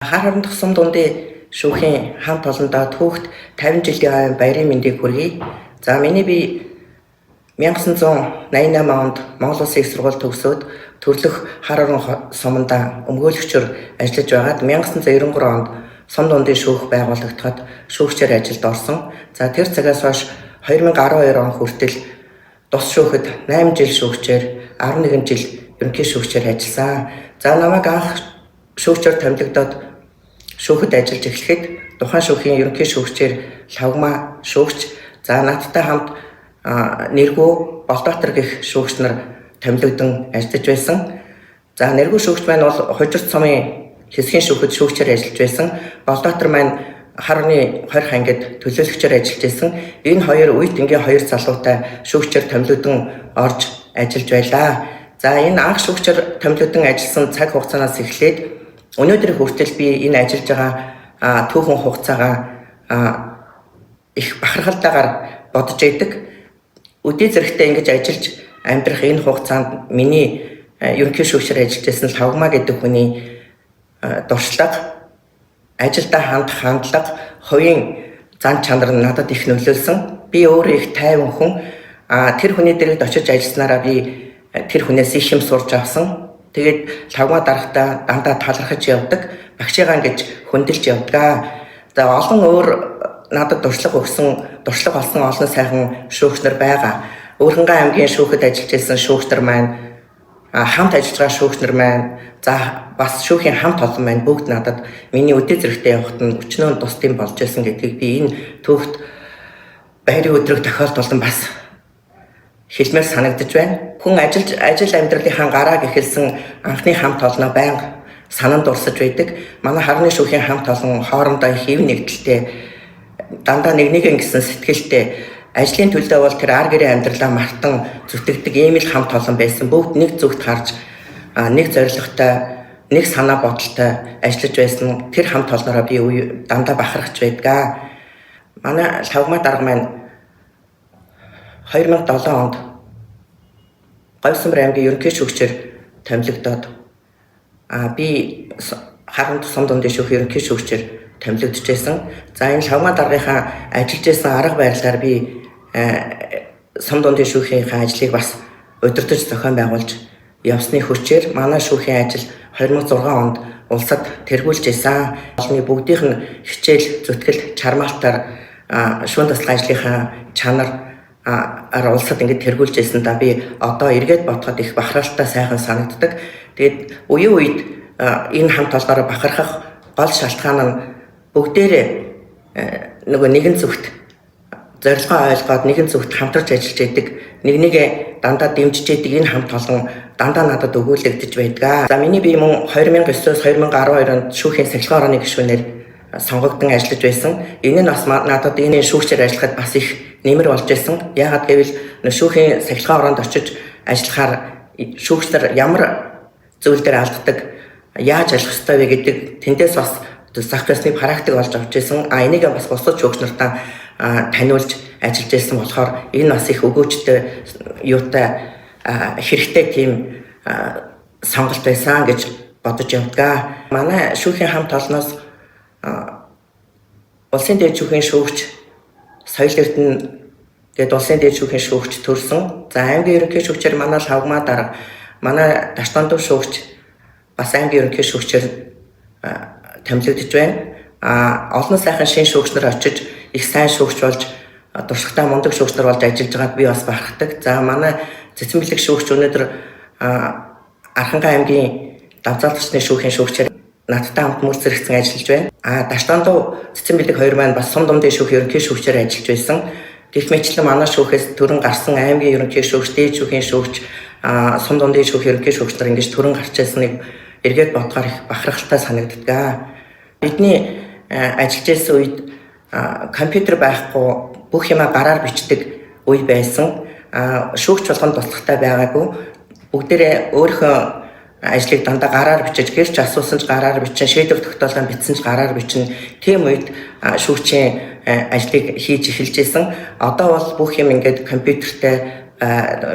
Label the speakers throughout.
Speaker 1: Хар хорон тусам дундын шүүхийн хамт олондоо түүхт 50 жилийн ойн баярын мэндийг хүргэе. За миний би 1988 онд Монгол Улсын их сургууль төгсөөд төрлөх хар хорон суманда өмгөөлөгчөөр ажиллаж байгаад 1993 онд сум дундын шүүх байгуулагдахад шүүгчээр ажилд орсон. За тэр цагаас хойш 2012 он хүртэл тус шүүхэд 8 жил шүүгчээр 11 жил ерөнхий шүүгчээр ажилласан. За намайг анх шүүгчээр томилогдоод шүүхэд ажиллаж эхлэхэд тухайн шүүхийн ерөнхий шүүгчээр Лавгмаа шүүгч, за надтай хамт Нэргүү, Болдоотор гэх шүүгч нар томилогдсон ажиллаж байсан. За Нэргүү шүүгч маань бол Хожирт сумын хэсгийн шүүхэд шүүгчээр ажиллаж байсан. Болдоотор маань хар орны 20 хангид төлөөлөгчөөр ажиллаж байсан. Энэ хоёр үед ингийн хоёр залуутай шүүгчээр томилогдсон орж ажиллаж байлаа. За энэ анх шүүгчээр томилогдсон ажилласан цаг хугацаанаас эхлээд өнөөдөр хүртэл би энэ ажиллаж байгаа түүхэн хугацаагаа их бахархалтайгаар бодож идэг. Өдөө зэрэгтэй ингэж ажиллаж амьдрах энэ хугацаанд миний ерөнхий шүүгчээр ажиллаж байсан Лавгмаа гэдэг хүний дуршлага, ажилдаа хандах хандлага, хувийн зан чанар нь надад их нөлөөлсөн. Би өөрөө их тайван хүн. Тэр хүний дэргэд очиж ажилласнараа би тэр хүнээс их юм сурч авсан. Тэгээд Лавгмаа дарагтаа дандаа талархаж явдаг, багшигаан гэж хөндлөж явдаг. За олон өөр надад дуршлага олсон олон сайхан шүүгчнэр байгаа. Өөрхөнгөө аймгийн шүүхэд ажиллаж байсан шүүгчнэр маань, хамт ажиллаж байгаа шүүгчнэр маань, за бас шүүхийн хамт олон маань бүгд надад миний өдөө зэрэгтэй явахад нь өчнөө тусдын болж байсан гэдгийг би энэ түүхт баярын өдрөг тохиолдолд бас хэлмээр санагдаж байна. Хүн ажил амьдралынхаа гарааг эхэлсэн анхны хамт олноо байнга сананд дурсаж байдаг. Манай харны шүүхийн хамт олон хоорондоо их ив нэгдэлтэй, дандаа нэгнийгэн гэсэн сэтгэлтэй, ажлын төлөө бол тэр ар гэрийн амьдралаа мартан зүтгэдэг ийм л хамт олон байсан. Бүгд нэг зүгт харж, нэг зорилготой, нэг санаа бодолтой ажиллаж байсан. Тэр хамт олноороо би дандаа бахархаж байдаг. Манай Лавгмаа дарга маань 2007 онд Говьсамбар аймгийн ерөнхий шүүгчээр томилогдоод би харан тусам дундын шүүхийн ерөнхий шүүгчээр томилогдож байсан. За энэ Лавгмаа даргынхаа ажиллаж байсан арга барилаар би сум дундын шүүхийнхаа ажлыг бас удирдах зохион байгуулж явсны хүчээр манай шүүхийн ажил 2006 онд улсад тэргүүлж байсан. Олны бүгдийнх нь хичээл, зүтгэл, чармаалтаар шүүн тасалгаа ажлынхаа чанар улсад ингэж тэргүүлж байсан да би одоо эргээд бодоход их бахархалтай сайхан санагддаг. Тэгээд үеийн үед энэ хамт олноороо бахархах гол шалтгаан нь бүгдээрээ нөгөө нэгэн зүгт зорилгоо ойлгоод нэгэн зүгт хамтарч ажиллаж байдаг, нэгнийгээ дандаа дэмжиж байдаг энэ хамт олон дандаа надад өгүүлэгдэж байдаг. За миний би мөн 2009-оос 2012 онд шүүхийн сахилгын орооны гишүүнээр сонгогдсон ажиллаж байсан. Энэ нь бас надад энэ шүүгчээр ажиллахад бас их нэмэр болж байсан. Яагаад гэвэл шүүхийн сахилгын ороонд очиж ажиллахаар шүүгчдэр ямар зүйл дээр алддаг, яаж ажиллах ёстой вэ гэдэг тэндээс бас зах зээлсний практик олж авч байсан. Энийг бас бусад шүүгч нартаа таниулж ажиллаж байсан болохоор энэ бас их өгөөжтэй юутай хэрэгтэй тийм сонголт байсан гэж бодож явдаг. Манай шүүхийн хамт олноос улсын дээд шүүхийн шүүгч Соёл Эрдэнэ гээд улсын дээд шүүхийн шүүгч төрсөн. За аймгийн ерөнхий шүүгчээр манай Лавгмаа дарга, манай Таштондов шүүгч бас аймгийн ерөнхий шүүгчээр томилогдож байна. Олон сайхан шинэ шүүгч нар очиж их сайн шүүгч болж, туршлагатай мундаг шүүгч нар болж ажиллаж байгаад би бас бахархдаг. За манай цэцэн бэлэг шүүгч өнөөдөр Архангай аймгийн давзаалгачны шүүхийн шүүгчээр надтай хамт мөр зэрэгцэн ажиллаж байна. Таштондов цэцэн бэлэг хоёр маань бас сум дундын шүүхийн ерөнхий шүүгчээр ажиллаж байсан. Гэх мэтлэн манай шүүхээс төрөн гарсан аймгийн ерөнхий шүүгч, дээд шүүхийн шүүгч, сум дундын шүүхийн ерөнхий шүүгч нар ингэж төрөн гарч ирснийг эргээд бодохоор их бахархалтай санагддаг. Бидний ажиллаж байсан үед компьютер байхгүй бүх юмаа гараар бичдэг үе байсан. Шүүгч болгонд туслахтай байгаагүй. Бүгдээрээ өөрийнхөө ажлыг дандаа гараар бичиж, гэрч асуусан ч гараар бичин, шийдвэр тогтоолоо бичсэн ч гараар бичин. Тийм үед шүүгчийн ажлыг хийж эхэлж исэн. Одоо бол бүх юм ингээд компьютертэй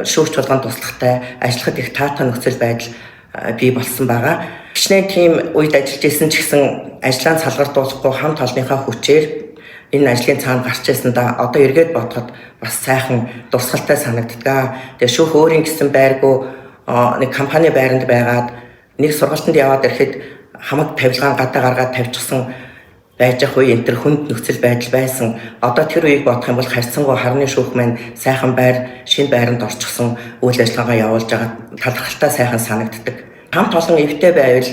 Speaker 1: шүүгч болгонд туслахтай ажиллахад их таатай нөхцөл байдал бий болсон байгаа. Хичнээн тийм үед ажиллаж исэн ч гэсэн ажлаа салгартуулахгүй хамт олонныхаа хүчээр энэ ажлын цаана гарч ирсэндээ одоо эргээд бодоход бас сайхан дурсгалтай санагддаг. Тэгээ шүүх өөрийн гэсэн байргүй нэг компани байранд байгаад нэг сургалтанд яваад ирэхэд хамаг тавилгаан гадаа гаргаад тавьчихсан байж ах үе энэ төр хүнд нөхцөл байдал байсан. Одоо тэр үеийг бодох юм бол харьцангуй харны шүүх маань сайхан байр, шинэ байранд орчихсон үйл ажиллагаагаа явуулж байгаа талархалтай сайхан санагддаг. Хамт олон эвтэй байвал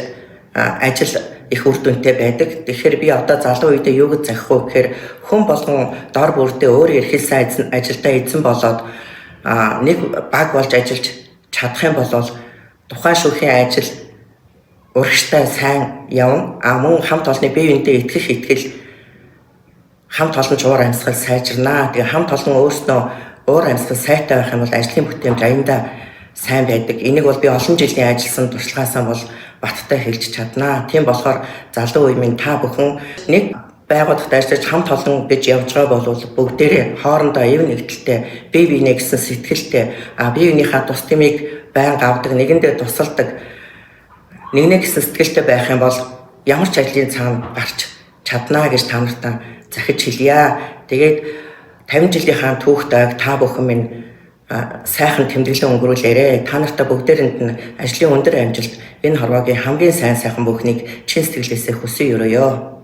Speaker 1: ажил их үр дүнтэй байдаг. Тэгэхээр би одоо залуу үедээ юу гэж захих вэ гэхээр хүн болгон дор бүрдээ өөр эрхэлсэн ажилдаа эзэн болоод нэг баг болж ажиллаж чадах юм бол тухайн шүүхийн ажил урагштай сайн явна. Мөн хамт олонны бие биендээ итгэл хамт олон уур амьсгал сайжирнаа. Тэгээ хамт олон өөрснөө уур амьсгал сайтай байх юм бол ажлын бүтээмж аяндаа сайн байдаг. Энийг бол би олон жилийн ажилласан туршлагаасаа бол баттай хэлж чаднаа. Тийм болохоор залуу үе минь та бүхэн нэг байгууллагад ажиллаж хамт олон гэж явж байгаа бол бүгдээрээ хоорондоо ив нэгдэлтэй, бие биенээ гэсэн сэтгэлтэй, бие биенийхээ тус тэмийг байнга авдаг, нэгэндээ тусалдаг, нэгнээ гэсэн сэтгэлтэй байх юм бол ямар ч ажлын цаана гарч чаднаа гэж та нартаа захиж хэлье. Тэгээд 50 жилийнхаа түүхтэйг та бүхэн минь сайхан тэмдэглэн өнгөрүүлээрэ. Та нартай бүгдээрэнд нь ажлын өндөр амжилт, энэ хорвоогийн хамгийн сайн сайхан бүхнийг чин сэтгэлээсээ хүсье өрөөё.